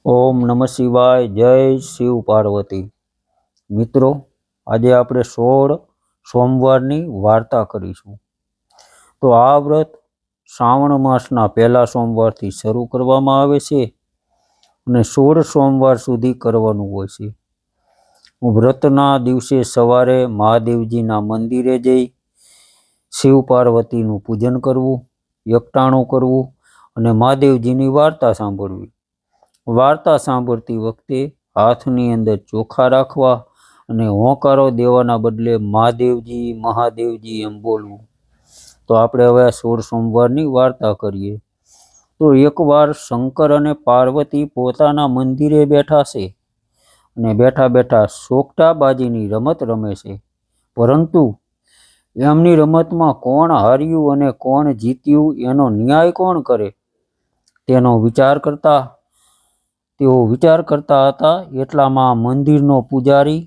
ઓમ નમઃ શિવાય. જય શિવ પાર્વતી. મિત્રો, આજે આપણે 16 સોમવારની વાર્તા કરીશું. તો આ વ્રત શ્રાવણ માસના પહેલા સોમવારથી શરૂ કરવામાં આવે છે અને 16 સોમવાર સુધી કરવાનું હોય છે. વ્રતના દિવસે સવારે મહાદેવજીના મંદિરે જઈ શિવ પાર્વતીનું પૂજન કરવું, એકટાણું કરવું અને મહાદેવજીની વાર્તા સાંભળવી. વાર્તા સાંભળતી વખતે હાથની અંદર ચોખા રાખવા અને હોંકારો દેવાના બદલે મહાદેવજી મહાદેવજી એમ બોલવું. તો આપણે હવે 16 સોમવારની વાર્તા કરીએ. તો એકવાર શંકર અને પાર્વતી પોતાના મંદિરે બેઠા છે અને બેઠા બેઠા સોગઠાબાજીની રમત રમે છે. પરંતુ એમની રમતમાં કોણ હાર્યું અને કોણ જીત્યું એનો ન્યાય કોણ કરે તેનો તેઓ વિચાર કરતા હતા. એટલામાં મંદિરનો પૂજારી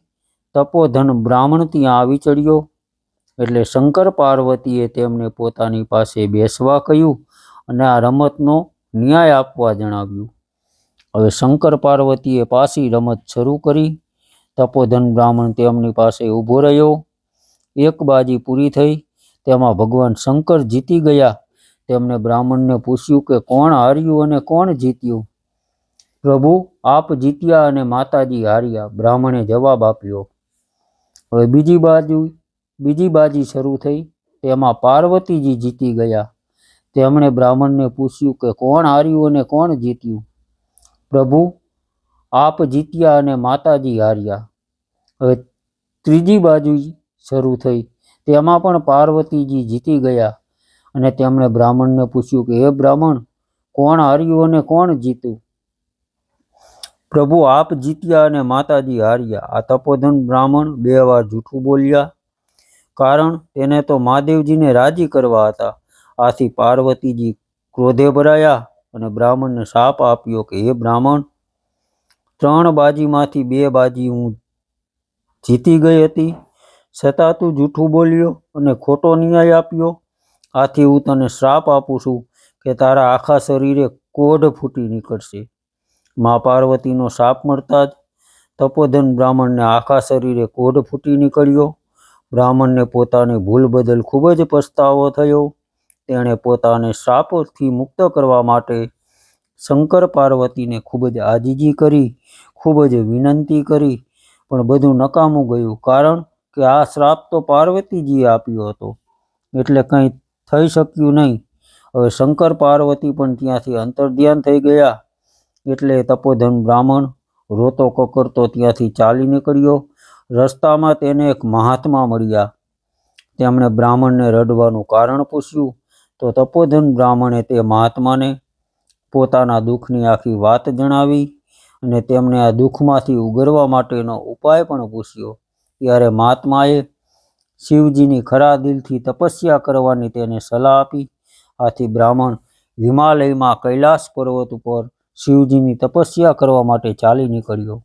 તપોધન બ્રાહ્મણ ત્યાં આવી ચડ્યો. એટલે શંકર પાર્વતીએ તેમને પોતાની પાસે બેસવા કહ્યું અને આ રમતનો ન્યાય આપવા જણાવ્યું. હવે શંકર પાર્વતીએ પાછી રમત શરૂ કરી. તપોધન બ્રાહ્મણ તેમની પાસે ઊભો રહ્યો. એક બાજી પૂરી થઈ. તેમાં ભગવાન શંકર જીતી ગયા. તેમણે બ્રાહ્મણને પૂછ્યું કે કોણ હાર્યું અને કોણ જીત્યું? પ્રભુ, આપ જીત્યા અને માતાજી હાર્યા, બ્રાહ્મણે જવાબ આપ્યો. હવે બીજી બાજી શરૂ થઈ. તેમાં પાર્વતીજી જીતી ગયા. તેમણે બ્રાહ્મણને પૂછ્યું કે કોણ હાર્યું અને કોણ જીત્યું? પ્રભુ, આપ જીત્યા અને માતાજી હાર્યા. હવે ત્રીજી બાજી શરૂ થઈ. તેમાં પણ પાર્વતીજી જીતી ગયા અને તેમણે બ્રાહ્મણને પૂછ્યું કે હે બ્રાહ્મણ, કોણ હાર્યું અને કોણ જીત્યું? પ્રભુ, આપ જીત્યા અને માતાજી હાર્યા. આ તપોધન બ્રાહ્મણ 2 વાર જૂઠું બોલ્યા, કારણ તેને તો મહાદેવજીને રાજી કરવા હતા. આથી પાર્વતીજી ક્રોધે ભરાયા અને બ્રાહ્મણને શાપ આપ્યો કે હે બ્રાહ્મણ, 3 બાજીમાંથી 2 બાજી હું જીતી ગઈ હતી, છતાં તું જૂઠું બોલ્યો અને ખોટો ન્યાય આપ્યો. આથી હું તને શ્રાપ આપું છું કે તારા આખા શરીરે કોઢ ફૂટી નીકળશે. મા પાર્વતીનો શાપ મળતા જ તપોધન બ્રાહ્મણને આખા શરીરે કોઢ ફૂટી નીકળ્યો. બ્રાહ્મણને પોતાની ભૂલ બદલ ખૂબ જ પસ્તાવો થયો. તેણે પોતાને શ્રાપથી મુક્ત કરવા માટે શંકર પાર્વતીને ખૂબ જ આજીજી કરી, ખૂબ જ વિનંતી કરી, પણ બધું નકામું ગયું, કારણ કે આ શ્રાપ તો પાર્વતીજીએ આપ્યો હતો, એટલે કંઈ થઈ શક્યું નહીં. હવે શંકર પાર્વતી પણ ત્યાંથી અંતર્ધ્યાન થઈ ગયા. એટલે તપોધન બ્રાહ્મણ રોતો કકરતો ત્યાંથી ચાલી નીકળ્યો. રસ્તામાં તેને એક મહાત્મા મળ્યા. તેમણે બ્રાહ્મણને રડવાનું કારણ પૂછ્યું. તો તપોધન બ્રાહ્મણે તે મહાત્માને પોતાના દુઃખની આખી વાત જણાવી અને તેમણે આ દુઃખમાંથી ઉગરવા માટેનો ઉપાય પણ પૂછ્યો. ત્યારે મહાત્માએ શિવજીની ખરા દિલથી તપસ્યા કરવાની તેને સલાહ આપી. આથી બ્રાહ્મણ હિમાલયમાં કૈલાસ પર્વત ઉપર શિવજીની તપસ્યા કરવા માટે ચાલી નીકળ્યો.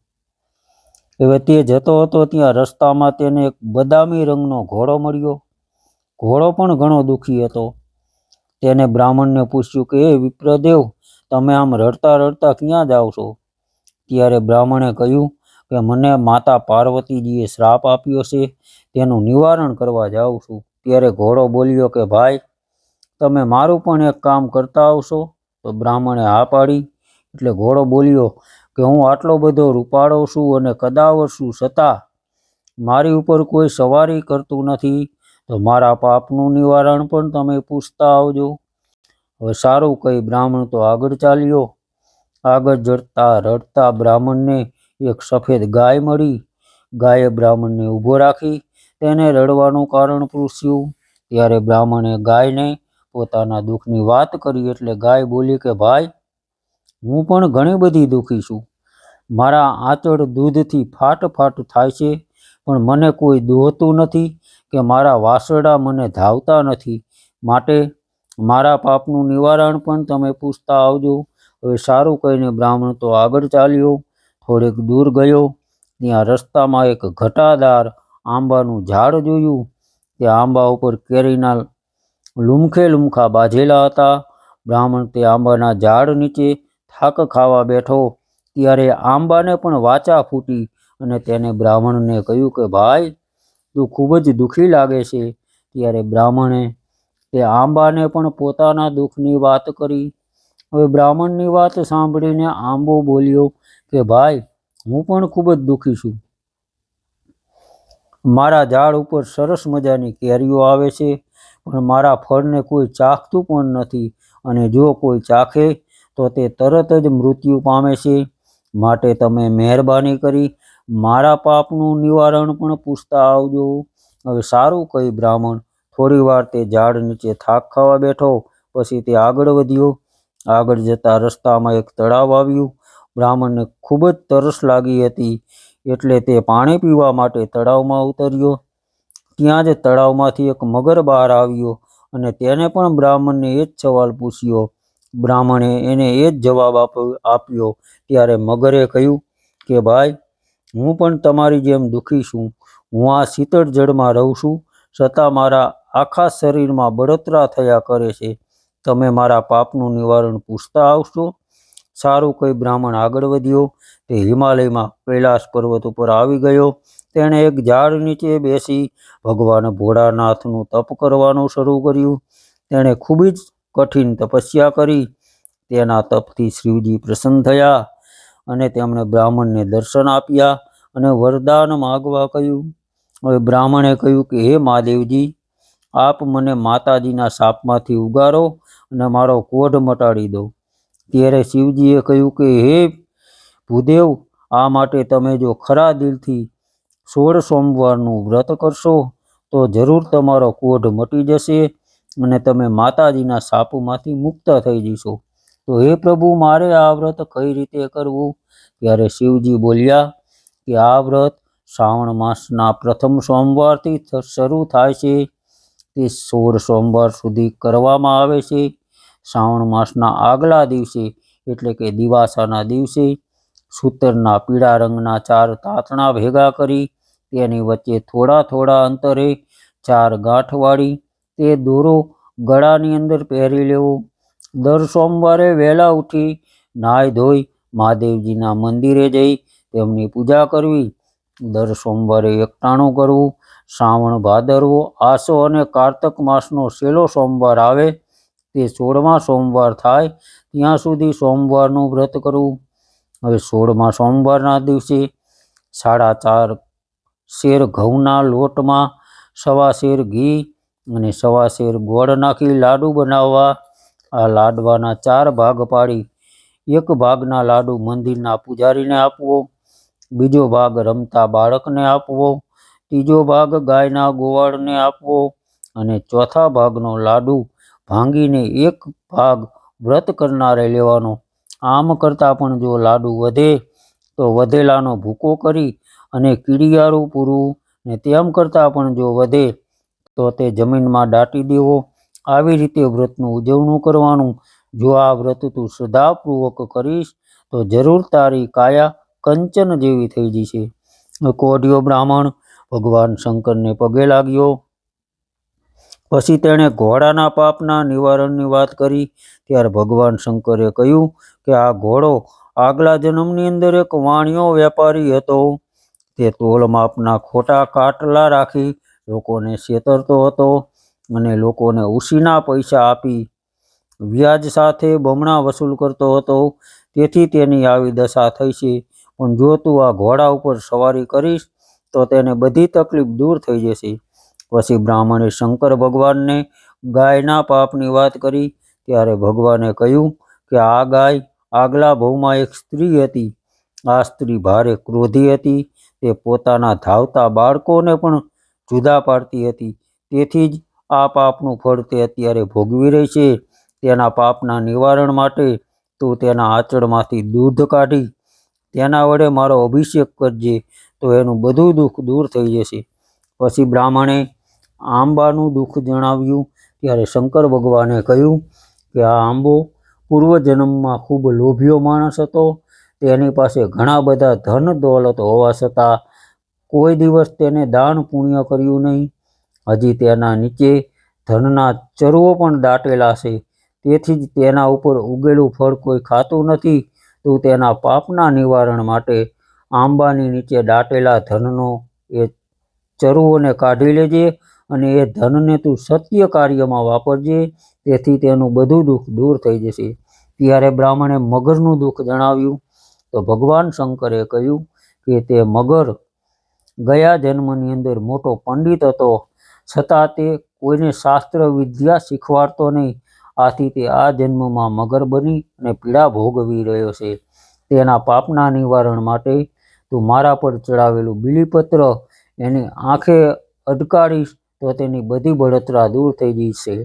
હવે તે જતો હતો ત્યાં રસ્તામાં તેને એક બદામી રંગનો ઘોડો મળ્યો. ઘોડો પણ ઘણો દુઃખી હતો. તેને બ્રાહ્મણને પૂછ્યું કે હે વિપ્રદેવ, તમે આમ રડતા રડતા ક્યાં જાઓ છો? ત્યારે બ્રાહ્મણે કહ્યું કે મને માતા પાર્વતીજીએ શ્રાપ આપ્યો છે, તેનું નિવારણ કરવા જાઉં છું. ત્યારે ઘોડો બોલ્યો કે ભાઈ, તમે મારું પણ એક કામ કરતા આવશો? તો બ્રાહ્મણે હા પાડી. એટલે ઘોડો બોલ્યો કે હું આટલો બધો રૂપાળો છું અને કદાવર છું, છતાં મારી ઉપર કોઈ સવારી કરતું નથી, તો મારા પાપનું નિવારણ પણ તમે પૂછતા આવજો. હવે સારું કહી બ્રાહ્મણ તો આગળ ચાલ્યો. આગળ જડતા રડતા બ્રાહ્મણને એક સફેદ ગાય મળી. ગાયે બ્રાહ્મણને ઊભો રાખી તેને રડવાનું કારણ પૂછ્યું. ત્યારે બ્રાહ્મણે ગાયને પોતાના દુઃખની વાત કરી. એટલે ગાય બોલી કે ભાઈ, હું પણ ઘણી બધી દુઃખી છું. મારા આંચળ દૂધથી ફાટ થાય છે, પણ મને કોઈ દોહતું નથી કે મારા વાસરડા મને ધાવતા નથી, માટે મારા પાપનું નિવારણ પણ તમે પૂછતા આવજો. હવે સારું કહીને બ્રાહ્મણ તો આગળ ચાલ્યો. થોડેક દૂર ગયો. ત્યાં રસ્તામાં એક ઘટાદાર આંબાનું ઝાડ જોયું. તે આંબા ઉપર કેરીના લુમખે લુમખા બાંધેલા હતા. બ્રાહ્મણ તે આંબાના ઝાડ નીચે થાક ખાવા બેઠો. ત્યારે આંબાને પણ વાચા ફૂટી અને તેને બ્રાહ્મણને કહ્યું કે ભાઈ, તું ખૂબ જ દુઃખી લાગે છે. ત્યારે બ્રાહ્મણે તે આંબાને પણ પોતાના દુઃખની વાત કરી. હવે બ્રાહ્મણની વાત સાંભળીને આંબો બોલ્યો કે ભાઈ, હું પણ ખૂબ જ દુઃખી છું. મારા ઝાડ ઉપર સરસ મજાની કેરીઓ આવે છે, પણ મારા ફળને કોઈ ચાખતું પણ નથી, અને જો કોઈ ચાખે તો તે તરત જ મૃત્યુ પામે છે. માટે તમે મહેરબાની કરી મારા પાપનું નિવારણ પણ પૂછતા આવજો. હવે સારું કહી બ્રાહ્મણ થોડી વાર તે ઝાડ નીચે થાક ખાવા બેઠો. પછી તે આગળ વધ્યો. આગળ જતા રસ્તામાં એક તળાવ આવ્યું. બ્રાહ્મણને ખૂબ જ તરસ લાગી હતી, એટલે તે પાણી પીવા માટે તળાવમાં ઉતર્યો. ત્યાં જ તળાવમાંથી એક મગર બહાર આવ્યો અને તેને પણ બ્રાહ્મણને એ જ સવાલ પૂછ્યો. બ્રાહ્મણે એને એ જ જવાબ આપ્યો. ત્યારે મગરે કહ્યું કે ભાઈ, હું પણ તમારી જેમ દુઃખી છું. હું આ શીતળ જળમાં રહું છું, છતાં મારા આખા શરીરમાં બળતરા થયા કરે છે. તમે મારા પાપનું નિવારણ પૂછતા આવશો? સારું કહી બ્રાહ્મણ આગળ વધ્યો. તે હિમાલયમાં કૈલાસ પર્વત ઉપર આવી ગયો. તેણે એક ઝાડ નીચે બેસી ભગવાન ભોળાનાથનું તપ કરવાનું શરૂ કર્યું. તેણે ખૂબ જ કઠિન તપસ્યા કરી. તેના તપથી શિવજી પ્રસન્ન થયા અને તેમણે બ્રાહ્મણને દર્શન આપ્યા અને વરદાન માગવા કહ્યું. હવે બ્રાહ્મણે કહ્યું કે હે મહાદેવજી, આપ મને માતાજીના શાપમાંથી ઉગારો અને મારો ક્રોધ મટાડી દો. ત્યારે શિવજીએ કહ્યું કે હે ભૂદેવ, આ માટે તમે જો ખરા દિલથી 16 સોમવારનું વ્રત કરશો તો જરૂર તમારો ક્રોધ મટી જશે અને તમે માતાજીના શાપમાંથી મુક્ત થઈ જશો. તો હે પ્રભુ, મારે આ વ્રત કઈ રીતે કરવું? ત્યારે શિવજી બોલ્યા કે આ વ્રત શ્રાવણ માસના પ્રથમ સોમવારથી શરૂ થાય છે. તે 16 સોમવાર સુધી કરવામાં આવે છે. શ્રાવણ માસના આગલા દિવસે એટલે કે દિવાસાના દિવસે સૂતરના પીળા રંગના 4 તાતણા ભેગા કરી તેની વચ્ચે થોડા થોડા અંતરે 4 ગાંઠ વાળી તે દોરો ગળાની અંદર પહેરી લેવો. દર સોમવારે વહેલા ઉઠી નાહી ધોઈ મહાદેવજીના મંદિરે જઈ તેમની પૂજા કરવી. દર સોમવારે એકટાણું કરવું. શ્રાવણ, ભાદરવો, આસો અને કાર્તક માસનો છેલ્લો સોમવાર આવે તે 16મા સોમવાર થાય ત્યાં સુધી સોમવારનું વ્રત કરવું. હવે 16મા સોમવારના દિવસે 4.5 શેર ઘઉંના લોટમાં 1.25 શેર ઘી અને 1.25 શેર ગોળ નાખી લાડુ બનાવવા. આ લાડવાના 4 ભાગ પાડી એક ભાગના લાડુ મંદિરના પૂજારીને આપવો, બીજો ભાગ રમતા બાળકને આપવો, ત્રીજો ભાગ ગાયના ગોવાળને આપવો અને ચોથા ભાગનો લાડુ ભાંગીને એક ભાગ વ્રત કરનારે લેવાનો. આમ કરતાં પણ જો લાડુ વધે તો વધેલાનો ભૂકો કરી અને કીડિયારું પૂરવું, ને તેમ કરતાં પણ જો વધે તો તે જમીનમાં દાટી દેવો. આવી રીતે વ્રતનું ઉજવણું કરવાનું. જો આ વ્રત તું શ્રદ્ધાપૂર્વક કરીશ તો જરૂર તારી કાયા કંચન જેવી થઈ જશે. કોઢિયો બ્રાહ્મણ ભગવાન શંકરને પગે લાગ્યો. પછી તેણે ઘોડાના પાપના નિવારણની વાત કરી. ત્યારે ભગવાન શંકરે કહ્યું કે આ ઘોડો આગલા જન્મની અંદર એક વાણિયો વેપારી હતો. તે તોલ માપના ખોટા કાટલા રાખી લોકોને છેતરતો હતો અને લોકોને ઉછીના પૈસા આપી વ્યાજ સાથે બમણા વસૂલ કરતો હતો. તેથી તેની આવી દશા થઈ છે. પણ જો તું આ ઘોડા ઉપર સવારી કરીશ તો તેને બધી તકલીફ દૂર થઈ જશે. પછી બ્રાહ્મણે શંકર ભગવાનને ગાયના પાપની વાત કરી. ત્યારે ભગવાને કહ્યું કે આ ગાય આગલા ભવમાં એક સ્ત્રી હતી. આ સ્ત્રી ભારે ક્રોધી હતી. તે પોતાના ધાવતા બાળકોને પણ જુદા પાડતી હતી. તેથી જ આ પાપનું ફળ તે અત્યારે ભોગવી રહી છે. તેના પાપના નિવારણ માટે તું તેના આંચળમાંથી દૂધ કાઢી તેના વડે મારો અભિષેક કરજે, તો એનું બધું દુઃખ દૂર થઈ જશે. પછી બ્રાહ્મણે આંબાનું દુઃખ જણાવ્યું. ત્યારે શંકર ભગવાને કહ્યું કે આ આંબો પૂર્વજન્મમાં ખૂબ લોભિયો માણસ હતો. તેની પાસે ઘણા બધા ધન દોલત હોવા છતાં કોઈ દિવસ તેને દાન પુણ્ય કર્યું નહીં. હજી તેના નીચે ધનના ચરવો પણ દાટેલા છે. તેથી જ તેના ઉપર ઉગેલું ફળ કોઈ ખાતું નથી. તું તેના પાપના નિવારણ માટે આંબાની નીચે દાટેલા ધનનો એ ચરુઓને કાઢી લેજે અને એ ધનને તું સત્ય કાર્યમાં વાપરજે, તેથી તેનું બધું દુઃખ દૂર થઈ જશે. ત્યારે બ્રાહ્મણે મગરનું દુઃખ જણાવ્યું તો ભગવાન શંકરે કહ્યું કે તે મગર ગયા જન્મની અંદર મોટો પંડિત હતો, છતાં તે કોઈને શાસ્ત્ર વિદ્યા શીખવાડતો નહીં. આથી તે આ જન્મમાં મગર બની અને પીડા ભોગવી રહ્યો છે. તેના પાપના નિવારણ માટે તું મારા પર ચડાવેલું બીલીપત્ર એની આંખે અડકાડીશ તો તેની બધી બળતરા દૂર થઈ જશે.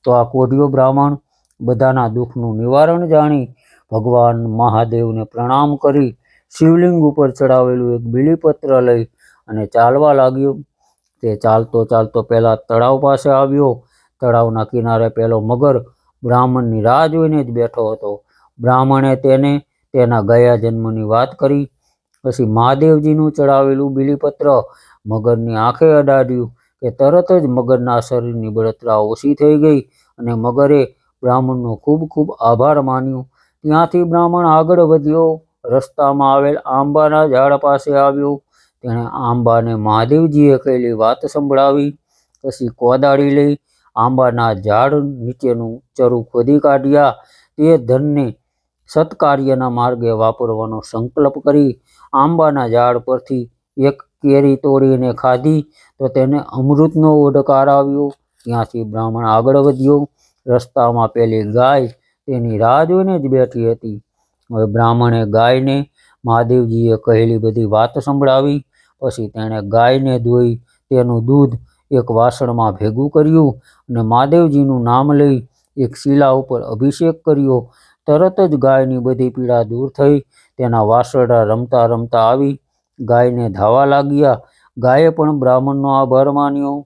તો આ કોઢિયો બ્રાહ્મણ બધાના દુઃખનું નિવારણ જાણી ભગવાન મહાદેવને પ્રણામ કરી શિવલિંગ ઉપર ચડાવેલું એક બીલીપત્ર લઈ અને ચાલવા લાગ્યો. તે ચાલતો ચાલતો પહેલા તળાવ પાસે આવ્યો. તળાવના કિનારે પેલો મગર બ્રાહ્મણની રાહ જોઈને જ બેઠો હતો. બ્રાહ્મણે તેને તેના ગયા જન્મની વાત કરી. પછી મહાદેવજીનું ચડાવેલું બીલીપત્ર મગરની આંખે અડાડ્યું કે તરત જ મગરના શરીરની બળતરા ઓછી થઈ ગઈ અને મગરે બ્રાહ્મણનો ખૂબ ખૂબ આભાર માન્યો. ત્યાંથી બ્રાહ્મણ આગળ વધ્યો. રસ્તામાં આવેલ આંબાના ઝાડ પાસે આવ્યો. તેણે આંબાને મહાદેવજીએ કહેલી વાત સંભળાવી. પછી કોદાળી લઈ આંબાના ઝાડ નીચેનું ચરુ ખોદી કાઢ્યા. તે ધનને સત્કાર્યના માર્ગે વાપરવાનો સંકલ્પ કરી આંબાના ઝાડ પરથી એક કેરી તોડીને ખાધી તો તેને અમૃતનો ઓડકાર આવ્યો. ત્યાંથી બ્રાહ્મણ આગળ વધ્યો. રસ્તામાં પેલી ગાય તેની રાહ જોઈને જ બેઠી હતી. હવે બ્રાહ્મણે ગાયને મહાદેવજીએ કહેલી બધી વાત સંભળાવી. પછી તેણે ગાયને ધોઈ તેનું દૂધ એક વાસણમાં ભેગું કર્યું અને મહાદેવજીનું નામ લઈ એક શિલા ઉપર અભિષેક કર્યો. તરત જ ગાયની બધી પીડા દૂર થઈ. તેના વાસરડા રમતા રમતા આવી ગાયને ધાવા લાગ્યા. ગાયે પણ બ્રાહ્મણનો આભાર માન્યો.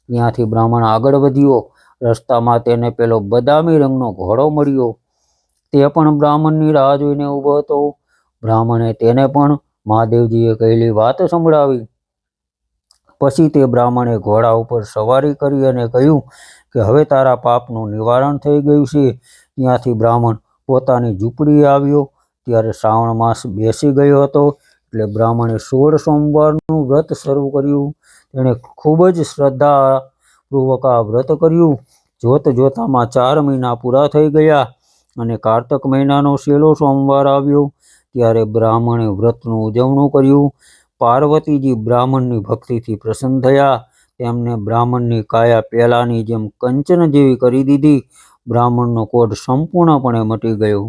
ત્યાંથી બ્રાહ્મણ આગળ વધ્યો. રસ્તામાં તેને પેલો બદામી રંગનો ઘોડો મળ્યો. તે પણ બ્રાહ્મણની રાહ જોઈને ઊભો હતો. બ્રાહ્મણે તેને પણ મહાદેવજીએ કહેલી વાત સંભળાવી. પછી તે બ્રાહ્મણે ઘોડા ઉપર સવારી કરી અને કહ્યું કે હવે તારા પાપનું નિવારણ થઈ ગયું છે. ત્યાંથી બ્રાહ્મણ પોતાની ઝૂંપડીએ આવ્યો. ત્યારે શ્રાવણ માસ બેસી ગયો હતો એટલે બ્રાહ્મણે 16 સોમવારનું વ્રત શરૂ કર્યું. તેણે ખૂબ જ શ્રદ્ધાપૂર્વક આ વ્રત કર્યું. જોત જોતામાં 4 મહિના પૂરા થઈ ગયા અને કારતક મહિનાનો 6લો સોમવાર આવ્યો. ત્યારે બ્રાહ્મણે વ્રતનું ઉજવણું કર્યું. પાર્વતીજી બ્રાહ્મણની ભક્તિથી પ્રસન્ન થયા. તેમને બ્રાહ્મણની કાયા પહેલાની જેમ કંચન જેવી કરી દીધી. બ્રાહ્મણનો કોઢ સંપૂર્ણપણે મટી ગયો.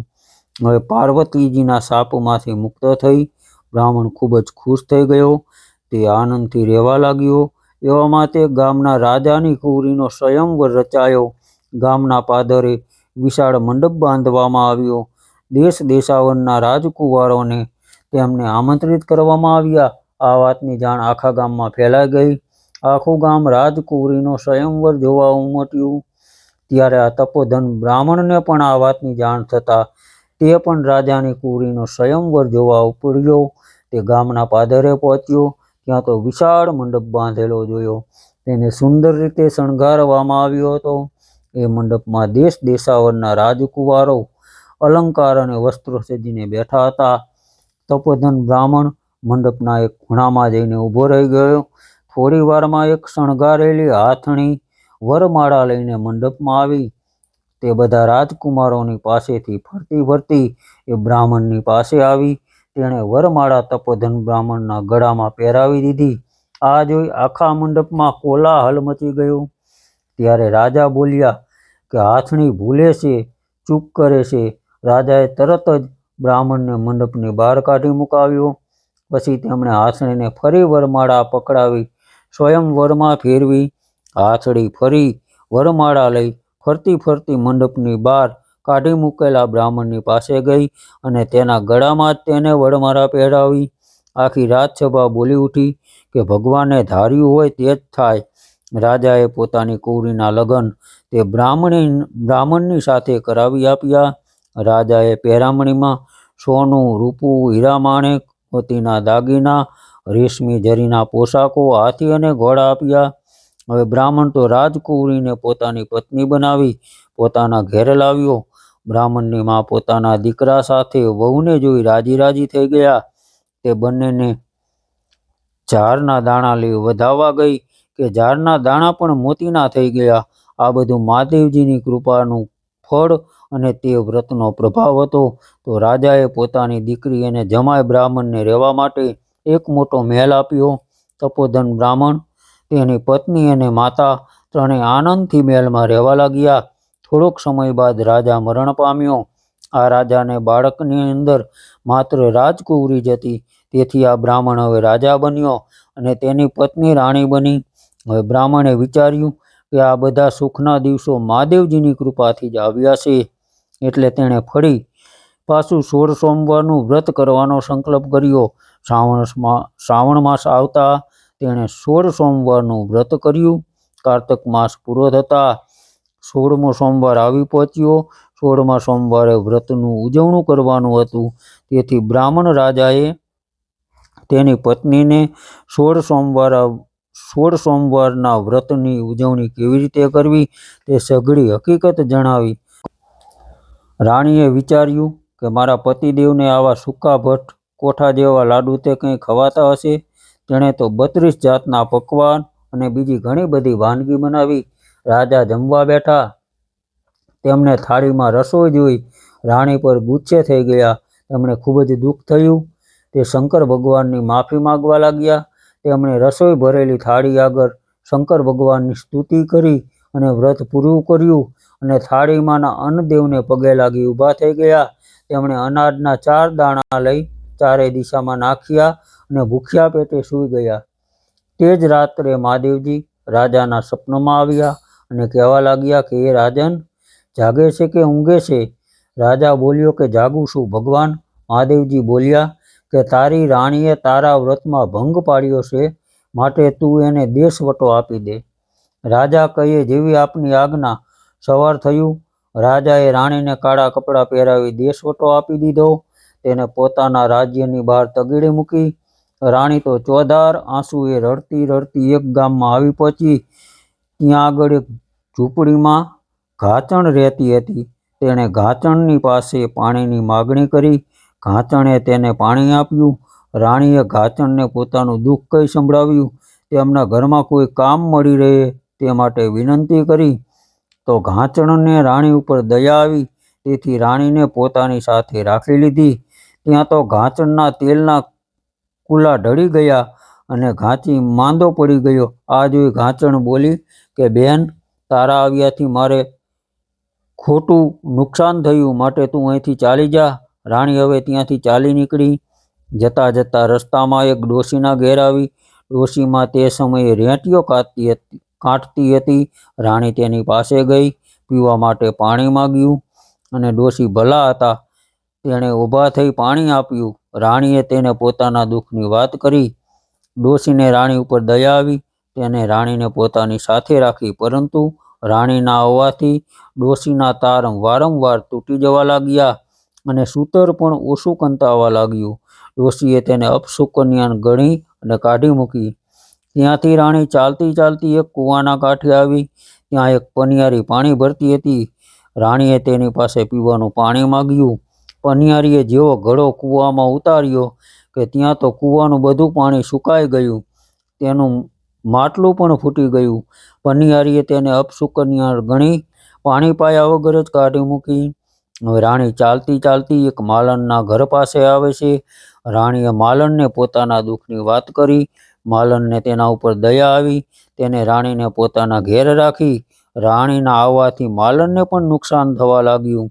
હવે પાર્વતીજીના શાપમાંથી મુક્ત થઈ બ્રાહ્મણ ખૂબ જ ખુશ થઈ ગયો. તે આનંદથી રહેવા લાગ્યો. એવામાં તે ગામના રાજાની કુંવરીનો સ્વયંવર રચાયો. ગામના પાદરે વિશાળ મંડપ બાંધવામાં આવ્યો. દેશ દેશાવરના રાજકુંવરોને તેમને આમંત્રિત કરવામાં આવ્યા. આ વાતની જાણ આખા ગામમાં ફેલાઈ ગઈ. આખું ગામ રાજકુંવરીનો સ્વયંવર જોવા ઉમટ્યું. ત્યારે આ તપોધન બ્રાહ્મણને પણ આ વાતની જાણ થતાં તે પણ રાજાની કુંવરીનો સ્વયંવર જોવા ઉપડ્યો. તે ગામના પાદરે પહોંચ્યો. ત્યાં તો વિશાળ મંડપ બાંધેલો જોયો. તેને સુંદર રીતે શણગારવામાં આવ્યો હતો. એ મંડપમાં દેશ દેશાવરના રાજકુંવરો અલંકાર અને વસ્ત્રો સજીને બેઠા હતા. તપોધન બ્રાહ્મણ મંડપના એક ખૂણામાં જઈને ઊભો રહી ગયો. થોડી વારમાં એક શણગારેલી હાથણી વરમાળા લઈને મંડપમાં આવી. તે બધા રાજકુમારોની પાસેથી ફરતી ફરતી એ બ્રાહ્મણની પાસે આવી. તેણે વરમાળા તપોધન બ્રાહ્મણના ગળામાં પહેરાવી દીધી. આ જોઈ આખા મંડપમાં કોલાહલ મચી ગયો. ત્યારે રાજા બોલ્યા કે હાથણી ભૂલે છે, ચૂપ કરે છે. રાજાએ તરત જ બ્રાહ્મણને મંડપની બહાર કાઢી મુકાવ્યો. પછી તેમણે હાથણીને ફરી વરમાળા પકડાવી સ્વયંવરમાં ફેરવી. હાથણી ફરી વરમાળા લઈ ફરતી ફરતી મંડપની બહાર કાઢી મૂકેલા બ્રાહ્મણની પાસે ગઈ અને તેના ગળામાં જ તેને વરમાળા પહેરાવી. આખી રાજસભા બોલી ઉઠી કે ભગવાને ધાર્યું હોય તે જ થાય. રાજાએ પોતાની કુંવરીના લગ્ન તે બ્રાહ્મણની સાથે કરાવી આપ્યા. રાજાએ પહેરામણીમાં સોનું, રૂપું, હીરા માણેક, મોતીના દાગીના, રેશમી જરીના પોશાકો, હાથી અને ઘોડા આપ્યા. હવે બ્રાહ્મણ તો રાજકુંવરીને પોતાની પત્ની બનાવી પોતાના ઘેર લાવ્યો. બ્રાહ્મણની માં પોતાના દીકરા સાથે વહુને જોઈ રાજી રાજી થઈ ગયા. તે બંનેને ઝારના દાણા લઈ વધાવવા ગઈ કે ઝારના દાણા પણ મોતીના થઈ ગયા. આ બધું મહાદેવજીની કૃપાનું ફળ અને તે વ્રતનો પ્રભાવ હતો. તો રાજાએ પોતાની દીકરી અને જમાઈ બ્રાહ્મણને રહેવા માટે એક મોટો મહેલ આપ્યો. તપોધન બ્રાહ્મણ, તેની પત્ની અને માતા ત્રણેય આનંદથી મહેલમાં રહેવા લાગ્યા. થોડોક સમય બાદ રાજા મરણ પામ્યો. આ રાજાને બાળકની અંદર માત્ર રાજકુંવરી જ હતી. તેથી આ બ્રાહ્મણ હવે રાજા બન્યો અને તેની પત્ની રાણી બની. હવે બ્રાહ્મણે વિચાર્યું કે આ બધા સુખના દિવસો મહાદેવજીની કૃપાથી જ આવ્યા છે. એટલે તેણે ફરી પાછું 16 સોમવારનું વ્રત કરવાનો સંકલ્પ કર્યો. શ્રાવણ માસ આવતા તેણે 16 સોમવારનું વ્રત કર્યું. કાર્તક માસ પૂરો થતા 16મો સોમવાર આવી પહોંચ્યો. 16મા સોમવારે વ્રતનું ઉજવણું કરવાનું હતું. તેથી બ્રાહ્મણ રાજાએ તેની પત્નીને 16 સોમવારના વ્રતની ઉજવણી કેવી રીતે કરવી તે સઘળી હકીકત જણાવી. રાણીએ વિચાર્યું કે મારા પતિદેવને આવા સૂકા ભટ્ટ કોઠા જેવા લાડુ તે કંઈ ખવાતા હશે. તેણે તો 32 જાતના પકવાન અને બીજી ઘણી બધી વાનગી બનાવી. રાજા જમવા બેઠા. તેમને થાળીમાં રસોઈ જોઈ રાણી પર ગુસ્સે થઈ ગયા. તેમને ખૂબ જ દુઃખ થયું. તે શંકર ભગવાનની માફી માંગવા લાગ્યા. તેમણે રસોઈ ભરેલી થાળી આગળ શંકર ભગવાનની સ્તુતિ કરી અને વ્રત પૂરું કર્યું અને થાળીમાંના અન્નદેવને પગે લાગી ઊભા થઈ ગયા. તેમણે અનાજના 4 દાણા લઈ ચારેય દિશામાં નાખ્યા અને ભૂખ્યા પેટે સૂઈ ગયા. તે જ રાત્રે મહાદેવજી રાજાના સપનામાં આવ્યા અને કહેવા લાગ્યા કે એ રાજન, જાગે છે કે ઊંઘે છે? રાજા બોલ્યો કે જાગું છું ભગવાન. મહાદેવજી બોલ્યા કે તારી રાણીએ તારા વ્રતમાં ભંગ પાડ્યો છે, માટે તું એને દેશવટો આપી દે. રાજા કહે જેવી આપની આજ્ઞા. સવાર થયું. રાજાએ રાણીને કાળા કપડાં પહેરાવી દેશવટો આપી દીધો. તેને પોતાના રાજ્યની બહાર તગેડી મૂકી. રાણી તો ચોધાર આંસુએ રડતી રડતી એક ગામમાં આવી પહોંચી. ત્યાં આગળ એક ઝૂંપડીમાં ઘાચણ રહેતી હતી. તેણે ઘાચણની પાસે પાણીની માગણી કરી. ઘાચણે તેને પાણી આપ્યું. રાણીએ ઘાચણને પોતાનું દુઃખ કહી સંભળાવ્યું. તેમના ઘરમાં કોઈ કામ મળી રહે તે માટે વિનંતી કરી. તો ઘાચણને રાણી ઉપર દયા આવી. તેથી રાણીને પોતાની સાથે રાખી લીધી. ત્યાં તો ઘાચણના તેલના કુલા ઢળી ગયા અને ઘાંચી માંદો પડી ગયો. આ જોઈ ઘાચણ બોલી કે બેન, તારા આવ્યાથી મારે ખોટું નુકસાન થયું, માટે તું અહીંથી ચાલી જા. રાણી હવે ત્યાંથી ચાલી નીકળી. જતા જતા રસ્તામાં એક ડોશીના ઘેર આવી. ડોશીમાં તે સમયે રેંટિયો કાઢતી હતી. રાણી તેની પાસે ગઈ. પીવા માટે પાણી માગ્યું અને ડોશી ભલા હતા. તેણે ઊભા થઈ પાણી આપ્યું. રાણીએ તેને પોતાના દુઃખની વાત કરી. ડોશીને રાણી ઉપર દયા આવી. તેને રાણીને પોતાની સાથે રાખી. પરંતુ રાણીના આવવાથી ડોશીના તાર વારંવાર તૂટી જવા લાગ્યા અને સૂતર પણ ઓછું કંતાવા લાગ્યું. ડોશીએ તેને અપશુકન્યા ગણી અને કાઢી મૂકી. ત્યાંથી રાણી ચાલતી ચાલતી એક કૂવાના કાંઠે આવી. ત્યાં એક પનિયારી પાણી ભરતી હતી. રાણીએ તેની પાસે પીવાનું પાણી માગ્યું. પનિયારીએ જેવો ઘડો કૂવામાં ઉતાર્યો કે ત્યાં તો કૂવાનું બધું પાણી સુકાઈ ગયું. તેનું માટલું પણ ફૂટી ગયું. પનિયારીએ તેને અપશુકન્યા ગણી પાણી પાયા વગર જ કાઢી મૂકી. હવે રાણી ચાલતી ચાલતી એક માલણના ઘર પાસે આવે છે. રાણીએ માલણને પોતાના દુઃખની વાત કરી. માલણને તેના ઉપર દયા આવી. તેને રાણીને પોતાના ઘેર રાખી. રાણીના આવવાથી માલણને પણ નુકસાન થવા લાગ્યું.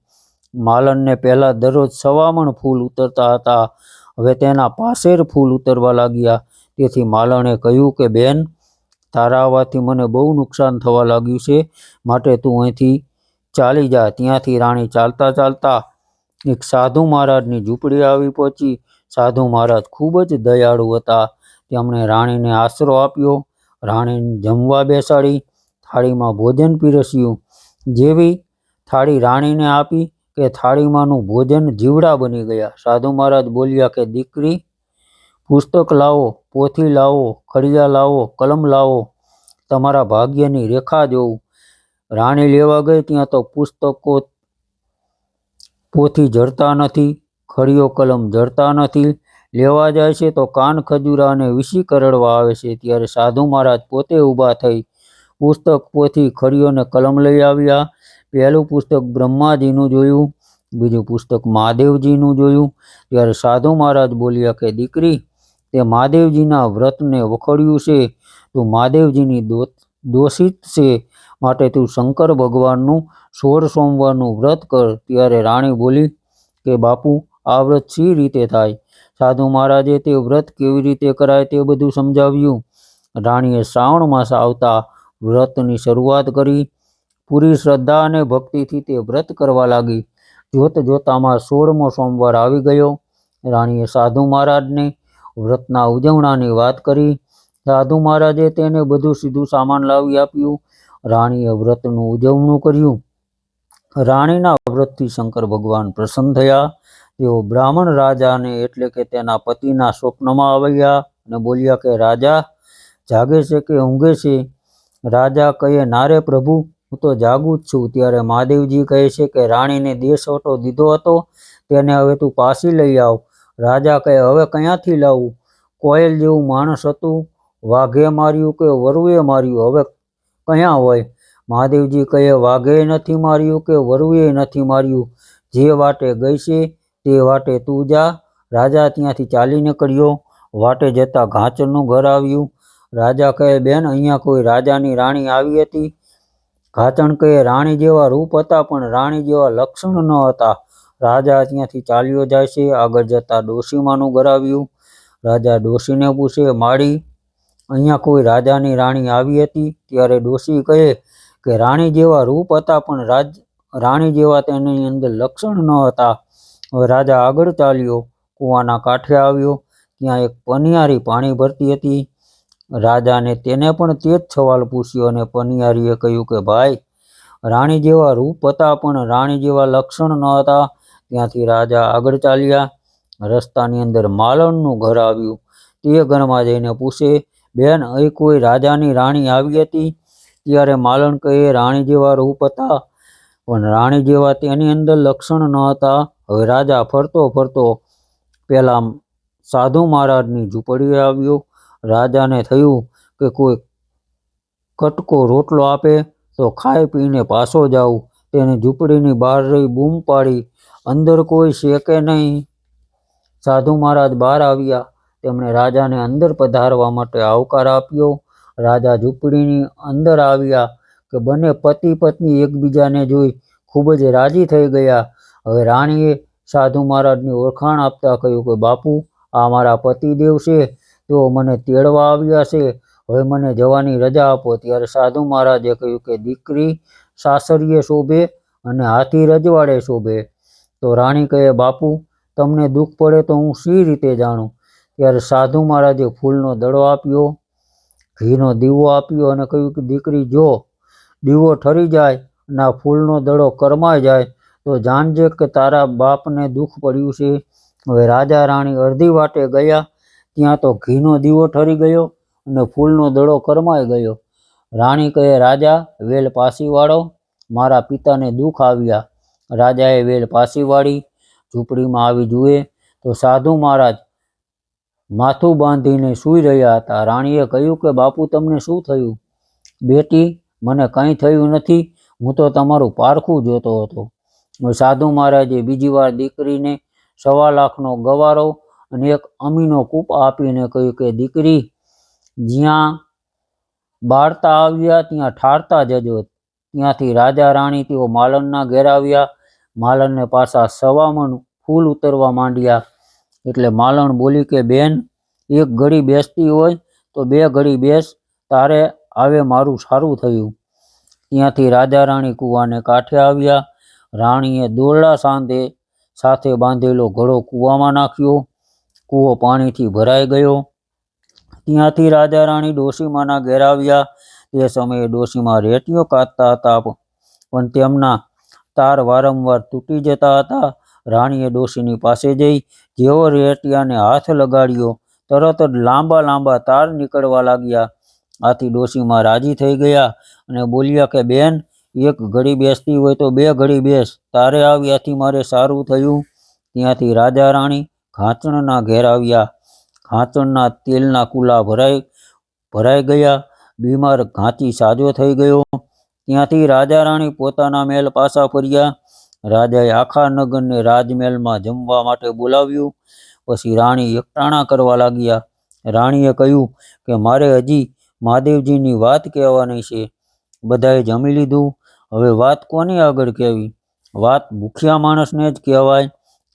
માલણને પહેલાં દરરોજ 1.25 મણ ફૂલ ઉતરતા હતા. હવે તેના 65 ફૂલ ઉતરવા લાગ્યા. તેથી માલણે કહ્યું કે બેન, તારા આવવાથી મને બહુ નુકસાન થવા લાગ્યું છે, માટે તું અહીંથી ચાલી જા. ત્યાંથી રાણી ચાલતા ચાલતા એક સાધુ મહારાજની ઝૂંપડી આવી પહોંચી. સાધુ મહારાજ ખૂબ જ દયાળુ હતા. તેમણે રાણીને આશરો આપ્યો. રાણીને જમવા બેસાડી. થાળીમાં ભોજન પીરસ્યું. જેવી થાળી રાણીને આપી કે થાળીમાંનું ભોજન જીવડા બની ગયા. સાધુ મહારાજ બોલ્યા કે દીકરી, પુસ્તક લાવો, પોથી લાવો, ખડિયા લાવો, કલમ લાવો, તમારા ભાગ્યની રેખા જોઉં. રાણી લેવા ગઈ ત્યાં તો પુસ્તકો પોથી જડતા નથી, ખડીયો કલમ જડતા નથી, લેવા જાય છે તો કાન ખજૂરા અને વિસી કરડવા આવે છે. ત્યારે સાધુ મહારાજ પોતે ઊભા થઈ પુસ્તક, પોથી, ખડીયો ને કલમ લઈ આવ્યા. પહેલું પુસ્તક બ્રહ્માજીનું જોયું, બીજું પુસ્તક મહાદેવજીનું જોયું. ત્યારે સાધુ મહારાજ બોલ્યા કે દીકરી, તે મહાદેવજીના વ્રતને વખોડ્યું છે, તું મહાદેવજીની દોષિત છે, માટે તું શંકર ભગવાનનું 16 સોમવારનું વ્રત કર. ત્યારે રાણી બોલી કે બાપુ, આ વ્રત શી રીતે થાય? સાધુ મહારાજે તે વ્રત કેવી રીતે કરાય તે બધું સમજાવ્યું. રાણીએ શ્રાવણ માસ આવતા વ્રતની શરૂઆત કરી. પૂરી શ્રદ્ધા અને ભક્તિથી તે વ્રત કરવા લાગી. જોત જોતામાં 16મો સોમવાર આવી ગયો. રાણીએ સાધુ મહારાજને વ્રતના ઉજવણાની વાત કરી. સાધુ મહારાજે તેને બધું સીધું સામાન લાવી આપ્યું. રાણીએ વ્રતનું ઉજવણું કર્યું. રાણીના વ્રતથી શંકર ભગવાન પ્રસન્ન થયા. તેઓ બ્રાહ્મણ રાજાને એટલે કે તેના પતિના સ્વપ્નમાં આવ્યા અને બોલ્યા કે રાજા જાગે છે કે ઊંઘે છે? રાજા કહે, નારે પ્રભુ, હું તો જાગું જ છું. ત્યારે મહાદેવજી કહે છે કે રાણીને દેશવટો દીધો હતો, તેને હવે તું પાછી લઈ આવ. રાજા કહે, હવે ક્યાંથી લાવું? કોયલ જેવું માણસ હતું, વાઘે માર્યું કે વરુએ માર્યું, હવે ક્યાં હોય? મહાદેવજી કહે, વાઘે નથી માર્યું કે વરુએ નથી માર્યું, જે વાટે ગઈ છે તે વાટે તું જા. રાજા ત્યાંથી ચાલી નીકળ્યો. વાટે જતા ઘાંચરનું ઘર આવ્યું. રાજા કહે, બેન, અહીંયા કોઈ રાજાની રાણી આવી હતી? ઘાંચણ કહે, રાણી જેવા રૂપ હતા, પણ રાણી જેવા લક્ષણ ન હતા. રાજા ત્યાંથી ચાલ્યો જાય છે. આગળ જતા ડોશીમાનું ઘર આવ્યું. રાજા ડોશીને પૂછે, માળી, અહીંયા કોઈ રાજાની રાણી આવી હતી? ત્યારે ડોશી કહે કે રાણી જેવા રૂપ હતા, પણ રાણી જેવા તેની અંદર લક્ષણ ન હતા. હવે રાજા આગળ ચાલ્યો. કૂવાના કાંઠે આવ્યો. ત્યાં એક પનિયારી પાણી ભરતી હતી. રાજાને તેને પણ તે જ સવાલ પૂછ્યો અને પનિયારીએ કહ્યું કે ભાઈ, રાણી જેવા રૂપ હતા, પણ રાણી જેવા લક્ષણ ન હતા. ત્યાંથી રાજા આગળ ચાલ્યા. રસ્તાની અંદર માલણનું ઘર આવ્યું. તે ઘરમાં જઈને પૂછે, બેન, અહીં કોઈ રાજાની રાણી આવી હતી? ત્યારે માલણ કહે, રાણી જેવા રૂપ હતા, પણ રાણી જેવા તેની અંદર લક્ષણ ન હતા. હવે રાજા ફરતો ફરતો પેલા સાધુ મહારાજની ઝૂંપડી આવ્યો. રાજાને થયું કે કોઈ કટકો રોટલો આપે તો ખાઈ પીને પાછો જાઉં. તેને ઝૂંપડીની બહાર રહી બૂમ પાડી, અંદર કોઈ છે કે નહીં? સાધુ મહારાજ બહાર આવ્યા. તેમણે રાજાને અંદર પધારવા માટે આવકાર આપ્યો. રાજા ઝૂંપડીની અંદર આવ્યા કે બંને પતિ પત્ની એકબીજાને જોઈ ખૂબ જ રાજી થઈ ગયા. હવે રાણીએ સાધુ મહારાજની ઓળખાણ આપતા કહ્યું કે બાપુ, આ મારા પતિદેવ છે, તેઓ મને તેડવા આવ્યા છે, હવે મને જવાની રજા આપો. ત્યારે સાધુ મહારાજે કહ્યું કે દીકરી સાસરીએ શોભે અને હાથી રજવાડે શોભે. તો રાણી કહે, બાપુ, તમને દુઃખ પડે તો હું શી રીતે જાણું? ત્યારે સાધુ મહારાજે ફૂલનો દડો આપ્યો, ઘીનો દીવો આપ્યો અને કહ્યું કે દીકરી, જો દીવો ઠરી જાય અને આ ફૂલનો દડો કરમાઈ જાય તો જાણજે કે તારા બાપને દુઃખ પડ્યું છે. હવે રાજા રાણી અડધી વાટે ગયા. ત્યાં તો ઘીનો દીવો ઠરી ગયો અને ફૂલનો દડો કરમાઈ ગયો. રાણી કહે, રાજા, વેલ પાછી વાળો, મારા પિતાને દુઃખ આવ્યા. રાજાએ વેલ પાછી વાળી. ઝૂંપડીમાં આવી જુએ તો સાધુ મહારાજ માથું બાંધીને સૂઈ રહ્યા હતા. રાણીએ કહ્યું કે બાપુ, તમને શું થયું? બેટી, મને કંઈ થયું નથી, હું તો તમારું પારખું જોતો હતો. સાધુ મહારાજે બીજી વાર દીકરીને 1.25 લાખનો ગવારો અને એક અમીનો કૂપ આપીને કહ્યું કે દીકરી, જ્યાં બાળતા આવ્યા ત્યાં ઠારતા જજો. ત્યાંથી રાજા રાણી તેઓ માલણના ઘેર આવ્યા. માલણને પાછા 1.25 મણ ફૂલ ઉતરવા માંડ્યા. એટલે માલણ બોલી કે બેન, એક ઘડી બેસતી હોય તો 2 ઘડી બેસ, તારે આવે મારું સારું થયું. ત્યાંથી રાજા રાણી કૂવાને કાંઠે આવ્યા. રાણીએ દોરડા સાથે બાંધેલો ઘડો કૂવામાં નાખ્યો. કૂવો પાણીથી ભરાઈ ગયો. ત્યાંથી રાજા રાણી ડોશીમાના ઘેર આવ્યા. તે સમયે ડોશીમા રેટીઓ કાઢતા હતા, પણ તેમના તાર વારંવાર તૂટી જતા હતા. રાણીએ ડોશીની પાસે જઈ જેવો રેટિયાને હાથ લગાડ્યો, તરત જ લાંબા લાંબા તાર નીકળવા લાગ્યા. આથી ડોશીમા રાજી થઈ ગયા અને બોલ્યા કે બેન, એક ઘડી બેસતી હોય તો 2 ઘડી બેસ, તારે આવ્યાથી મારે સારું થયું. ત્યાંથી રાજા રાણી ઘાંચણના ઘેર આવ્યા. ઘાંચણના તેલના કુલા ભરાઈ ગયા. બીમાર ઘાંચી સાજો થઈ ગયો. ત્યાંથી રાજા રાણી પોતાના મહેલ પાછા ફર્યા. રાજાએ આખા નગરને રાજમહેલમાં જમવા માટે બોલાવ્યું. પછી રાણી એકટાણા કરવા લાગ્યા. રાણીએ કહ્યું કે મારે હજી મહાદેવજીની વાત કહેવાની છે. બધાએ જમી લીધું. હવે વાત કોની આગળ કહેવી? વાત ભૂખ્યા માણસને જ કહેવાય.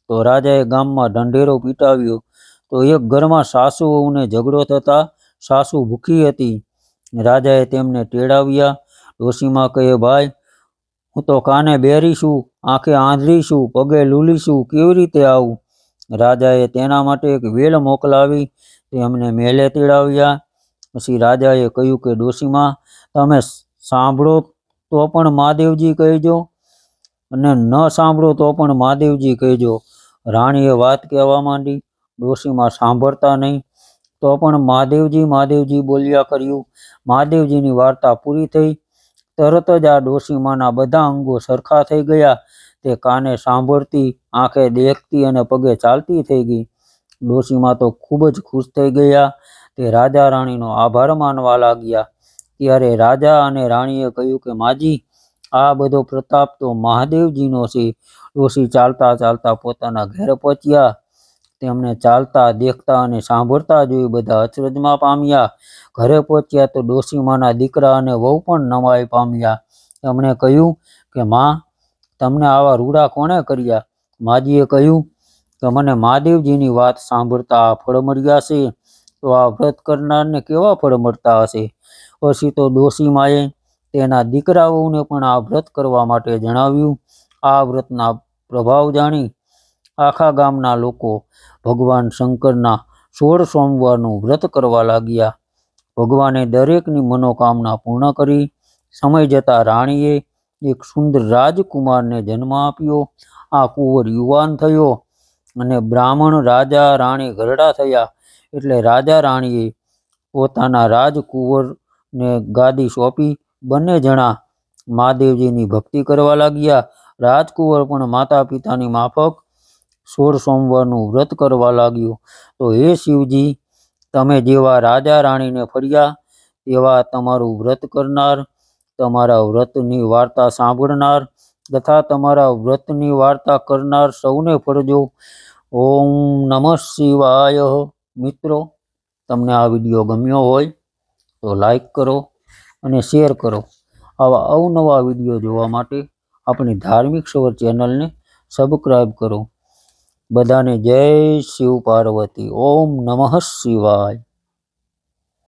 તો રાજાએ ગામમાં ઢંઢેરો પીટાવ્યો. તો એક ઘરમાં સાસુ વહુને ઝઘડો થતા સાસુ ભૂખી હતી. રાજાએ તેમને તેડાવ્યા. ડોશીમાં કહે, ભાઈ, હું તો કાને બેરી છું, આંખે આંધળી છું, પગે લૂલી છું, કેવી રીતે આવું? રાજાએ તેના માટે એક વેલ મોકલાવી. તેમને મહેલે તેડાવ્યા. પછી રાજાએ કહ્યું કે ડોશીમાં, તમે સાંભળો તો પણ મહાદેવજી કહેજો, અને ન સાંભળો તો પણ મહાદેવજી કહેજો. રાણીએ વાત કહેવા માંડી. ડોશીમાં સાંભળતા નહીં, તો પણ મહાદેવજી મહાદેવજી બોલ્યા કર્યું. મહાદેવજીની વાર્તા પૂરી થઈ. તરત જ આ ડોશીમાના બધા અંગો સરખા થઈ ગયા. તે કાને સાંભળતી, આંખે દેખતી અને પગે ચાલતી થઈ ગઈ. ડોશીમા તો ખૂબ જ ખુશ થઈ ગયા. તે રાજા રાણીનો આભાર માનવા લાગ્યા. ત્યારે રાજા અને રાણીએ કહ્યું કે માજી, આ બધો પ્રતાપ તો મહાદેવજીનો છે. ડોશી ચાલતા ચાલતા પોતાના ઘેર પહોંચ્યા. તેમને ચાલતા, દેખતા અને સાંભળતા જોઈ બધા અચરજમાં પામ્યા. ઘરે પહોંચ્યા તો ડોશીમાના દીકરા અને વહુ પણ નવાઈ પામ્યા. તેમણે કહ્યું કે માં, તમને આવા રૂડા કોણે કર્યા? માજીએ કહ્યું કે મને મહાદેવજીની વાત સાંભળતા આ ફળ મળ્યા છે. તો આ વ્રત કરનારને કેવા ફળ મળતા હશે? પછી તો ડોશીમાએ તેના દીકરા વહુને પણ આ વ્રત કરવા માટે જણાવ્યું. આ વ્રતના પ્રભાવ જાણી આખા ગામના લોકો ભગવાન શંકરના 16 સોમવારનું વ્રત કરવા લાગ્યા. ભગવાને દરેકની મનોકામના પૂર્ણ કરી. સમય જતાં રાણીએ એક સુંદર રાજકુમારને જન્મ આપ્યો. આ કુંવર યુવાન થયો અને બ્રાહ્મણ રાજા રાણી ઘરડા થયા. એટલે રાજા રાણીએ પોતાના રાજકુંવરને ગાદી સોંપી. બંને જણા મહાદેવજીની ભક્તિ કરવા લાગ્યા. રાજકુંવર પણ માતા પિતાની માફક 16 સોમવારનું વ્રત કરવા લાગ્યો. તો હે શિવજી, તમે જેવા રાજા રાણીને ફર્યા, તેવા તમારું વ્રત કરનાર, તમારા વ્રતની વાર્તા સાંભળનાર તથા તમારા વ્રતની વાર્તા કરનાર સૌને ફળજો. ઓમ નમઃ શિવાય. મિત્રો, તમને આ વિડીયો ગમ્યો હોય તો લાઈક કરો અને શેર કરો. આવા અવનવા વિડીયો જોવા માટે આપણી ધાર્મિક સવર ચેનલને સબસ્ક્રાઈબ કરો. બધાને જય શિવ પાર્વતી. ઓમ નમઃ શિવાય.